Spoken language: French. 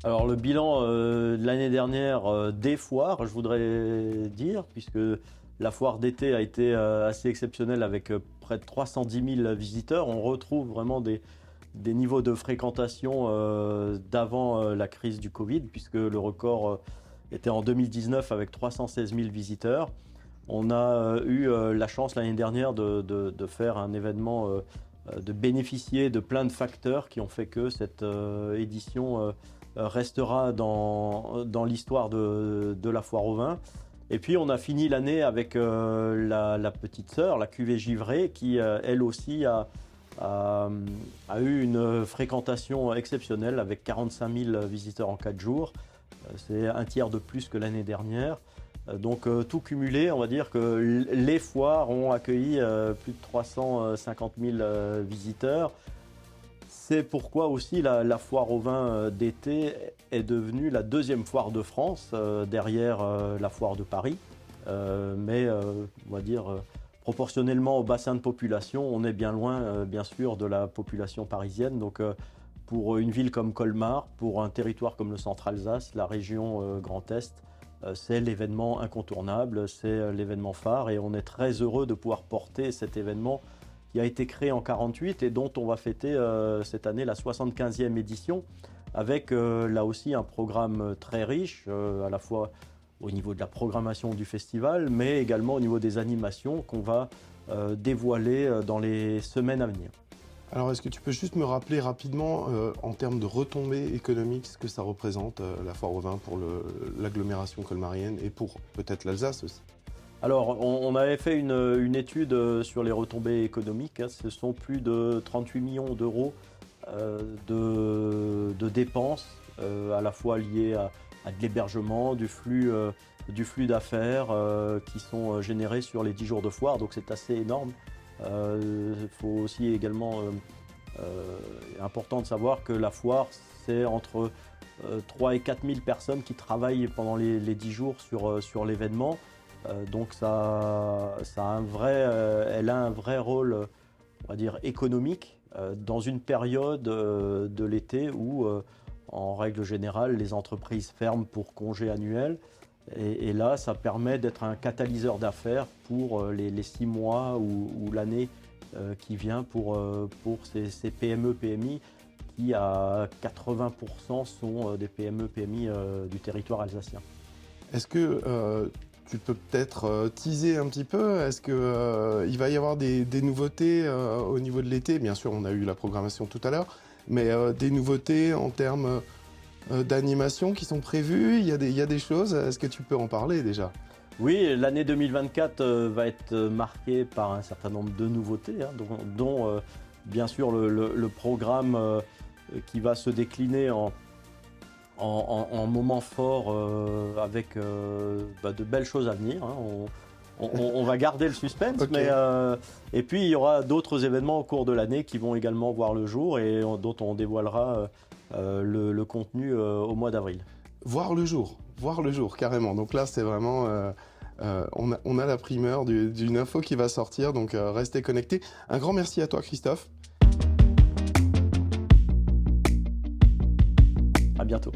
Alors le bilan de l'année dernière des foires, je voudrais dire, puisque la foire d'été a été assez exceptionnelle avec près de 310 000 visiteurs. On retrouve vraiment des niveaux de fréquentation d'avant la crise du Covid, puisque le record était en 2019 avec 316 000 visiteurs. On a eu la chance l'année dernière de faire un événement, de bénéficier de plein de facteurs qui ont fait que cette édition restera dans l'histoire de la foire au vin. Et puis on a fini l'année avec la petite sœur, la cuvée givrée, qui elle aussi a eu une fréquentation exceptionnelle avec 45 000 visiteurs en 4 jours. C'est un tiers de plus que l'année dernière. Donc tout cumulé, on va dire que les foires ont accueilli plus de 350 000 visiteurs. C'est pourquoi aussi la foire au vin d'été est devenue la deuxième foire de France, derrière la foire de Paris. Mais on va dire proportionnellement au bassin de population, on est bien loin bien sûr de la population parisienne. Donc pour une ville comme Colmar, pour un territoire comme le Centre-Alsace, la région Grand Est, c'est l'événement incontournable, c'est l'événement phare et on est très heureux de pouvoir porter cet événement qui a été créé en 1948 et dont on va fêter cette année la 75e édition avec là aussi un programme très riche, à la fois au niveau de la programmation du festival, mais également au niveau des animations qu'on va dévoiler dans les semaines à venir. Alors, est-ce que tu peux juste me rappeler rapidement, en termes de retombées économiques, ce que ça représente, la foire au vin pour l'agglomération colmarienne et pour peut-être l'Alsace aussi? Alors, on avait fait une étude sur les retombées économiques. Ce sont plus de 38 millions d'euros de dépenses, à la fois liées à de l'hébergement, du flux d'affaires qui sont générés sur les 10 jours de foire. Donc, c'est assez énorme. Il faut aussi également important de savoir que la foire, c'est entre 3 et 4 000 personnes qui travaillent pendant les 10 jours sur l'événement. Donc elle a un vrai rôle, on va dire, économique dans une période de l'été où, en règle générale, les entreprises ferment pour congés annuels. Et là, ça permet d'être un catalyseur d'affaires pour les 6 mois ou l'année qui vient pour ces PME, PMI qui, à 80%, sont des PME, PMI du territoire alsacien. Est-ce que tu peux peut-être teaser un petit peu? Est-ce qu'il va y avoir des nouveautés au niveau de l'été? Bien sûr, on a eu la programmation tout à l'heure, mais des nouveautés en termes d'animation qui sont prévues? Il y a des choses, est-ce que tu peux en parler déjà? Oui, l'année 2024 va être marquée par un certain nombre de nouveautés, dont bien sûr le programme qui va se décliner en moments forts avec de belles choses à venir. On va garder le suspense, Okay. et puis il y aura d'autres événements au cours de l'année qui vont également voir le jour et dont on dévoilera le contenu au mois d'avril. Voir le jour, carrément. Donc là, c'est vraiment... on a la primeur d'une info qui va sortir, donc restez connectés. Un grand merci à toi, Christophe. À bientôt.